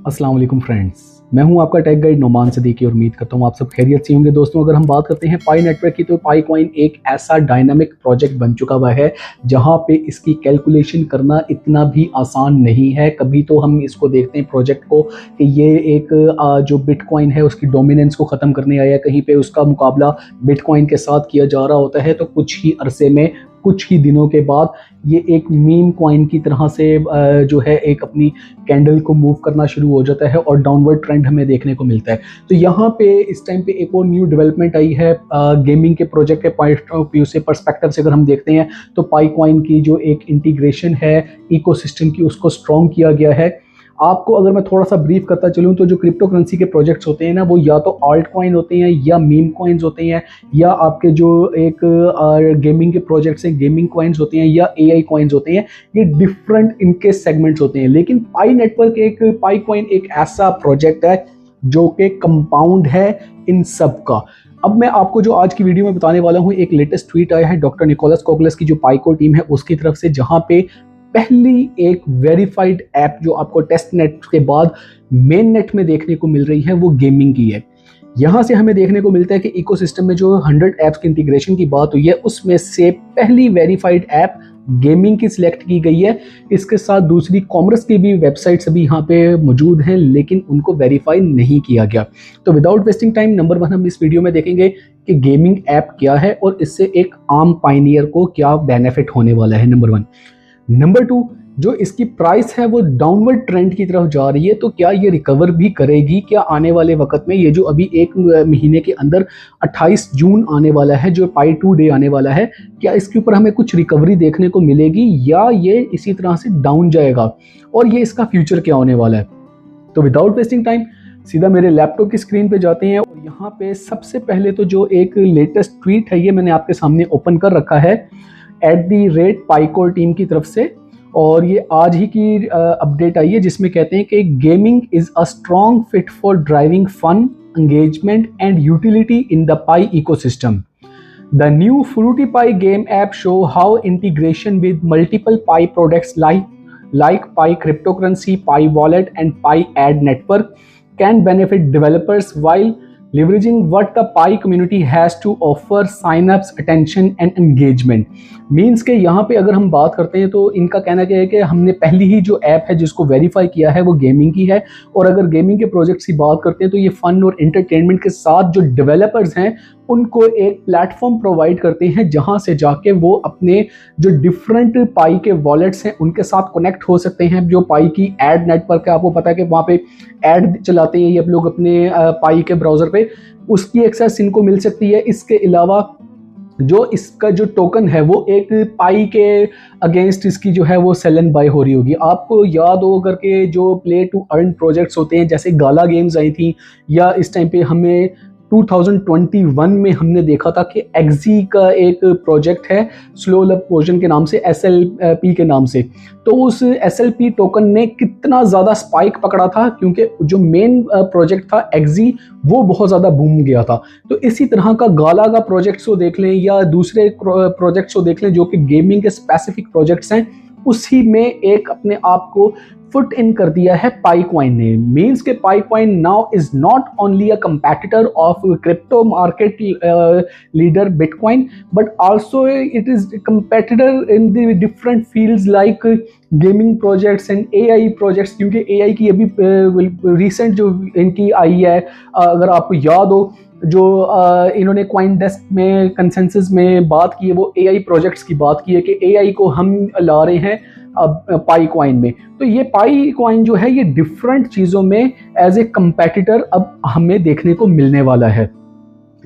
अस्सलाम वालेकुम फ्रेंड्स, मैं हूं आपका टेक गाइड नोमान सदीकी और उम्मीद करता हूं आप सब खैरियत से होंगे। दोस्तों, अगर हम बात करते हैं पाई नेटवर्क की, तो पाई कॉइन एक ऐसा डायनामिक प्रोजेक्ट बन चुका हुआ है जहां पे इसकी कैलकुलेशन करना इतना भी आसान नहीं है। कभी तो हम इसको देखते हैं प्रोजेक्ट को कि ये एक जो बिटकॉइन है उसकी डोमिनेंस को ख़त्म करने आया, कहीं पे उसका मुकाबला बिटकॉइन के साथ किया जा रहा होता है, तो कुछ ही अरसे में, कुछ ही दिनों के बाद ये एक मीम कॉइन की तरह से जो है एक अपनी कैंडल को मूव करना शुरू हो जाता है और डाउनवर्ड ट्रेंड हमें देखने को मिलता है। तो यहाँ पे इस टाइम पे एक और न्यू डेवलपमेंट आई है गेमिंग के प्रोजेक्ट के पॉइंट ऑफ व्यू से, पर्सपेक्टिव से अगर हम देखते हैं तो पाई कॉइन की जो एक इंटीग्रेशन है इकोसिस्टम की, उसको स्ट्रॉन्ग किया गया है। आपको अगर मैं थोड़ा सा ब्रीफ करता चलूँ तो जो क्रिप्टो करेंसी के प्रोजेक्ट्स होते हैं ना, वो या तो आल्ट कॉइन होते हैं या मीम कॉइन्स होते हैं, या आपके जो एक गेमिंग के प्रोजेक्ट्स हैं गेमिंग कॉइन्स होते हैं, या एआई कॉइन्स होते हैं। ये डिफरेंट इनके सेगमेंट्स होते हैं, लेकिन पाई कॉइन एक ऐसा प्रोजेक्ट है जो कि कंपाउंड है इन सब का। अब मैं आपको जो आज की वीडियो में बताने वाला हूँ, एक लेटेस्ट ट्वीट आया है डॉक्टर निकोलस कोगलस की जो पाइको टीम है उसकी तरफ से, जहां पे पहली एक वेरीफाइड ऐप जो आपको टेस्ट नेट के बाद मेन नेट में देखने को मिल रही है वो गेमिंग की है। यहाँ से हमें देखने को मिलता है कि इकोसिस्टम में जो 100 ऐप्स की इंटीग्रेशन की बात हुई है उसमें से पहली वेरीफाइड ऐप गेमिंग की सिलेक्ट की गई है। इसके साथ दूसरी कॉमर्स की भी वेबसाइट्स अभी यहाँ पे मौजूद हैं, लेकिन उनको वेरीफाई नहीं किया गया। तो विदाउट वेस्टिंग टाइम, नंबर 1 हम इस वीडियो में देखेंगे कि गेमिंग ऐप क्या है और इससे एक आम पायनियर को क्या बेनिफिट होने वाला है, नंबर 1। नंबर 2, जो इसकी प्राइस है वो डाउनवर्ड ट्रेंड की तरफ जा रही है, तो क्या ये रिकवर भी करेगी? क्या आने वाले वक्त में, ये जो अभी एक महीने के अंदर 28 जून आने वाला है, जो पाई 2 डे आने वाला है, क्या इसके ऊपर हमें कुछ रिकवरी देखने को मिलेगी या ये इसी तरह से डाउन जाएगा, और ये इसका फ्यूचर क्या होने वाला है? तो विदाउट वेस्टिंग टाइम सीधा मेरे लैपटॉप की स्क्रीन पे जाते हैं और यहाँ पे सबसे पहले तो जो एक लेटेस्ट ट्वीट है ये मैंने आपके सामने ओपन कर रखा है @पाइकोर टीम की तरफ से, और ये आज ही की अपडेट आई है जिसमें कहते हैं कि gaming is a strong fit for driving fun, engagement and utility in the Pi ecosystem. The new Fruity Pie game app show how integration with multiple Pi products like Pi cryptocurrency, Pi wallet, and Pi ad network can benefit developers while leveraging what the Pi community has to offer, signups, attention and engagement. Means के यहाँ पे अगर हम बात करते हैं तो इनका कहना क्या है कि हमने पहली ही जो ऐप है जिसको वेरीफाई किया है वो गेमिंग की है, और अगर गेमिंग के प्रोजेक्ट्स की बात करते हैं तो ये फन और एंटरटेनमेंट के साथ जो डेवलपर्स हैं उनको एक प्लेटफॉर्म प्रोवाइड करते हैं जहां से जाके वो अपने जो डिफरेंट पाई के वॉलेट्स हैं उनके साथ कनेक्ट हो सकते हैं। जो पाई की एड नेटवर्क है, आपको पता है कि वहाँ पे एड चलाते हैं ये लोग अपने पाई के ब्राउज़र पे, उसकी एक्सेस इनको मिल सकती है। इसके अलावा जो इसका जो टोकन है वो एक पाई के अगेंस्ट इसकी जो है वो सेल एंड बाय हो रही होगी। आपको याद हो अगर के जो प्ले टू अर्न प्रोजेक्ट्स होते हैं, जैसे गाला गेम्स आई थी, या इस टाइम पे हमें 2021 में हमने देखा था कि एक्जी का एक प्रोजेक्ट है स्लो लव पोशन के नाम से, SLP के नाम से, तो उस SLP टोकन ने कितना ज़्यादा स्पाइक पकड़ा था क्योंकि जो मेन प्रोजेक्ट था एक्जी वो बहुत ज़्यादा बूम गया था। तो इसी तरह का गाला का प्रोजेक्ट्स को देख लें या दूसरे प्रोजेक्ट्स को देख लें जो कि गेमिंग के स्पेसिफिक प्रोजेक्ट्स हैं, उसी में एक अपने आप को फुट इन कर दिया है पाई कॉइन ने। मीन्स के Pi coin now is not only a competitor of crypto market leader bitcoin, but also it is competitor in the different fields like gaming projects and AI projects, क्योंकि AI की अभी recent जो इनकी आई है, अगर आपको याद हो जो इन्होंने कॉइन डेस्क में कंसेंसस में बात की है, वो एआई प्रोजेक्ट्स की बात की है कि एआई को हम ला रहे हैं अब पाई कॉइन में। तो ये पाई कॉइन जो है ये डिफरेंट चीज़ों में एज ए कंपेटिटर अब हमें देखने को मिलने वाला है।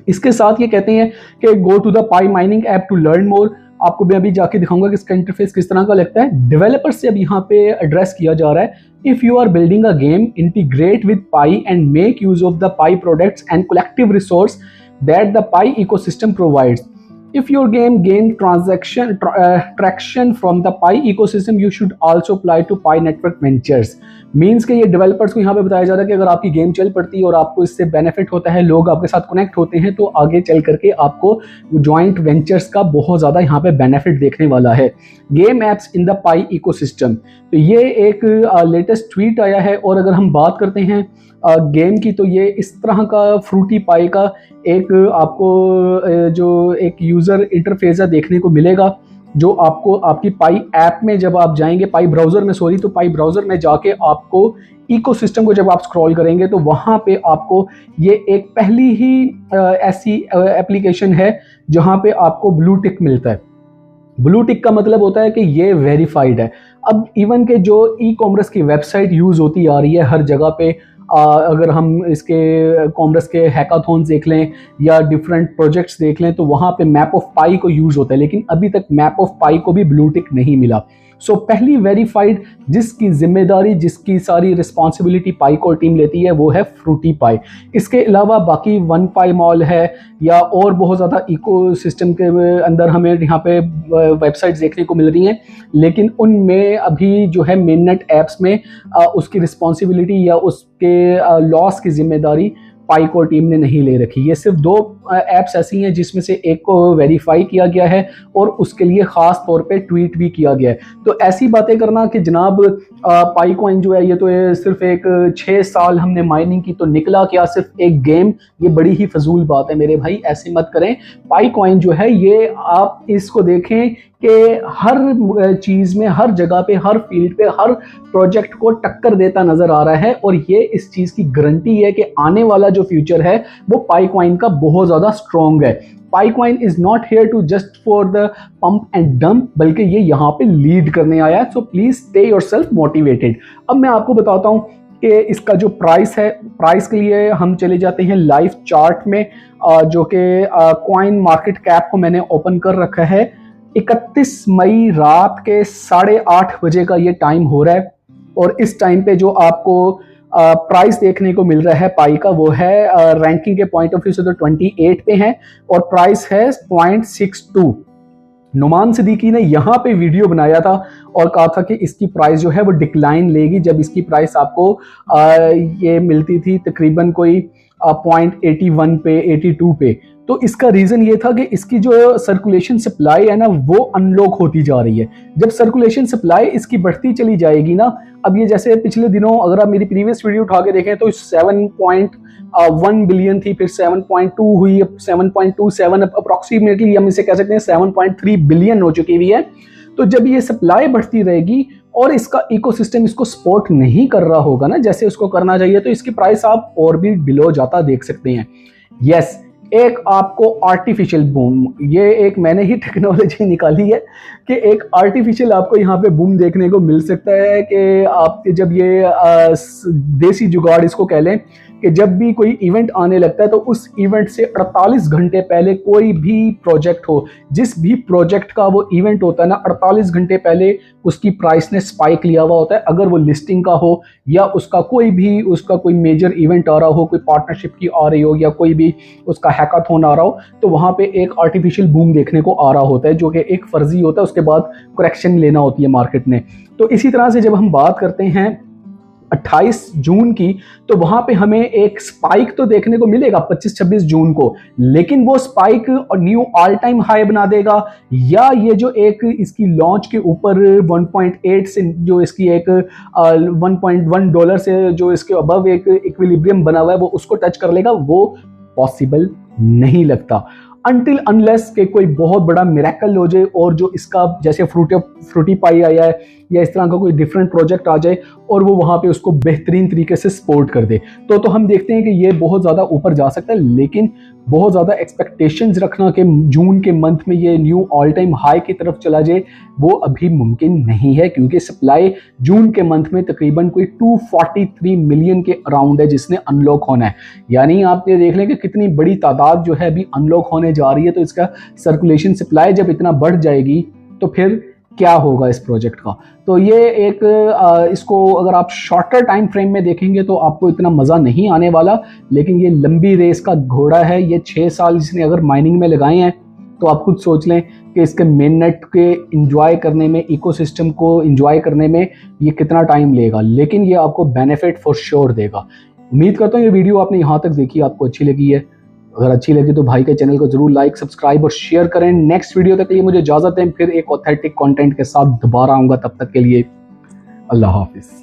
इसके साथ ये कहते हैं कि go to the Pi mining app to learn more. आपको मैं अभी जाके दिखाऊंगा कि इसका इंटरफेस किस तरह का लगता है। डेवलपर से अब यहाँ पे एड्रेस किया जा रहा है, if you are building a game, integrate with Pi and make use of the Pi products and collective resource that the Pi ecosystem provides. If your game gain traction from the Pi ecosystem, you should also apply to Pi Network Ventures. Means के ये developers को यहाँ पे बताया जा रहा है कि अगर आपकी गेम चल पड़ती है और आपको इससे बेनिफिट होता है, लोग आपके साथ कनेक्ट होते हैं, तो आगे चल करके आपको जॉइंट वेंचर्स का बहुत ज़्यादा यहाँ पे बेनिफिट देखने वाला है। Game apps in the Pi ecosystem, तो ये एक लेटेस्ट ट्वीट आया है। और अगर हम बात करते हैं गेम की, तो ये इस तरह का फ्रूटी पाई का एक आपको जो एक यूज़र इंटरफेस देखने को मिलेगा, जो आपको आपकी पाई ऐप में जब आप जाएंगे, पाई ब्राउज़र में सॉरी, तो पाई ब्राउज़र में जाके आपको इकोसिस्टम को जब आप स्क्रॉल करेंगे तो वहाँ पे आपको ये एक पहली ही ऐसी एप्लीकेशन है जहाँ पे आपको ब्लू टिक मिलता है। ब्लू टिक का मतलब होता है कि ये वेरीफाइड है। अब इवन के जो ई कॉमर्स की वेबसाइट यूज़ होती आ रही है हर जगह पे, अगर हम इसके कॉमर्स के हैकाथॉन्स देख लें या डिफरेंट प्रोजेक्ट्स देख लें, तो वहाँ पे मैप ऑफ पाई को यूज़ होता है, लेकिन अभी तक मैप ऑफ पाई को भी ब्लू टिक नहीं मिला। सो पहली वेरीफाइड जिसकी जिम्मेदारी, जिसकी सारी रिस्पॉन्सिबिलिटी पाई कोर टीम लेती है, वो है फ्रूटी पाई। इसके अलावा बाकी वन पाई मॉल है या और बहुत ज़्यादा इकोसिस्टम के अंदर हमें यहाँ पे वेबसाइट्स देखने को मिल रही हैं, लेकिन उनमें अभी जो है मेननेट ऐप्स में उसकी रिस्पॉन्सिबिलिटी या उसके लॉस की जिम्मेदारी पाई कोर टीम ने नहीं ले रखी। ये सिर्फ 2 ऐप्स ऐसी हैं जिसमें से एक को वेरीफाई किया गया है और उसके लिए ख़ास तौर पे ट्वीट भी किया गया है। तो ऐसी बातें करना कि जनाब पाई कॉइन जो है ये सिर्फ एक 6 साल हमने माइनिंग की तो निकला क्या सिर्फ एक गेम, ये बड़ी ही फजूल बात है मेरे भाई, ऐसे मत करें। पाई कॉइन जो है ये आप इसको देखें कि हर चीज़ में, हर जगह पे, हर फील्ड पे, हर प्रोजेक्ट को टक्कर देता नज़र आ रहा है, और ये इस चीज़ की गारंटी है कि आने वाला जो फ्यूचर है वो पाई कॉइन का बहुत ज़्यादा स्ट्रॉन्ग है। Pi coin is not here to just for the pump and dump, बल्कि ये यहाँ पे लीड करने आया है। So please stay yourself motivated. अब मैं आपको बताता हूँ कि इसका जो प्राइस है, प्राइस के लिए हम चले जाते हैं लाइव चार्ट में, जो कि कॉइन मार्केट कैप को मैंने ओपन कर रखा है। 31 मई रात के 8:30 बजे का ये टाइम हो रहा है, और इस टाइम पे जो आपको प्राइस देखने को मिल रहा है पाई का, वो है रैंकिंग के पॉइंट ऑफ व्यू से तो 28 पे है, और प्राइस है 0.62। नुमान सिद्दीकी ने यहाँ पे वीडियो बनाया था और कहा था कि इसकी प्राइस जो है वो डिक्लाइन लेगी, जब इसकी प्राइस आपको ये मिलती थी तकरीबन कोई 0.81 पे, 82 पे। तो इसका रीज़न ये था कि इसकी जो सर्कुलेशन सप्लाई है ना वो अनलॉक होती जा रही है। जब सर्कुलेशन सप्लाई इसकी बढ़ती चली जाएगी ना, अब ये जैसे पिछले दिनों अगर आप मेरी प्रीवियस वीडियो उठा के देखें तो 7.1 बिलियन थी, फिर 7.2 हुई, 7.27, अप्रॉक्सीमेटली हम इसे कह सकते हैं 7.3 बिलियन हो चुकी हुई है। तो जब ये सप्लाई बढ़ती रहेगी और इसका इकोसिस्टम इसको सपोर्ट नहीं कर रहा होगा ना जैसे उसको करना चाहिए, तो इसकी प्राइस आप और भी बिलो जाता देख सकते हैं। यस, एक आपको आर्टिफिशियल बूम, ये एक मैंने ही टेक्नोलॉजी निकाली है कि एक आर्टिफिशियल आपको यहाँ पे बूम देखने को मिल सकता है कि आप जब ये देसी जुगाड़ इसको कह लें कि जब भी कोई इवेंट आने लगता है तो उस इवेंट से 48 घंटे पहले कोई भी प्रोजेक्ट हो, जिस भी प्रोजेक्ट का वो इवेंट होता है ना, 48 घंटे पहले उसकी प्राइस ने स्पाइक लिया हुआ होता है। अगर वो लिस्टिंग का हो या उसका कोई मेजर इवेंट आ रहा हो, कोई पार्टनरशिप की आ रही हो या कोई भी उसका हैकाथॉन आ रहा हो, तो वहाँ पे एक आर्टिफिशियल बूम देखने को आ रहा होता है जो कि एक फर्जी होता है, उसके बाद करेक्शन लेना होती है मार्केट ने। तो इसी तरह से जब हम बात करते हैं 28 जून की, तो वहां पे हमें एक स्पाइक तो देखने को मिलेगा 25-26 जून को, लेकिन वो स्पाइक और न्यू ऑल टाइम हाई बना देगा, या ये जो एक इसकी लॉन्च के ऊपर 1.8 से जो इसकी एक $1.1 से जो इसके अबव एक इक्विलिब्रियम बना हुआ है वो उसको टच कर लेगा, वो पॉसिबल नहीं लगता। अनटिल अनलेस के कोई बहुत बड़ा मिरेकल हो जाए और जो इसका जैसे फ्रूटी पाई आया है या इस तरह का कोई डिफरेंट प्रोजेक्ट आ जाए और वो वहाँ पे उसको बेहतरीन तरीके से सपोर्ट कर दे, तो हम देखते हैं कि ये बहुत ज़्यादा ऊपर जा सकता है। लेकिन बहुत ज़्यादा एक्सपेक्टेशंस रखना कि जून के मंथ में ये न्यू ऑल टाइम हाई की तरफ चला जाए, वो अभी मुमकिन नहीं है, क्योंकि सप्लाई जून के मंथ में तकरीबन कोई 243 मिलियन के अराउंड है जिसने अनलॉक होना है। यानी आप ये देख लें कि कितनी बड़ी तादाद जो है अभी अनलॉक होने जा रही है। तो इसका सर्कुलेशन सप्लाई जब इतना बढ़ जाएगी तो फिर क्या होगा इस प्रोजेक्ट का। तो ये एक इसको अगर आप शॉर्टर टाइम फ्रेम में देखेंगे तो आपको इतना मज़ा नहीं आने वाला, लेकिन ये लंबी रेस का घोड़ा है। ये 6 साल जिसने अगर माइनिंग में लगाए हैं तो आप खुद सोच लें कि इसके मेन नेट के इंजॉय करने में, इकोसिस्टम को इंजॉय करने में ये कितना टाइम लेगा, लेकिन ये आपको बेनिफिट फॉर श्योर देगा। उम्मीद करता हूँ ये वीडियो आपने यहाँ तक देखी, आपको अच्छी लगी है। अगर अच्छी लगी तो भाई के चैनल को जरूर लाइक, सब्सक्राइब और शेयर करें। नेक्स्ट वीडियो तक के लिए मुझे इजाजत है, फिर एक ऑथेंटिक कंटेंट के साथ दोबारा आऊंगा। तब तक के लिए अल्लाह हाफिज।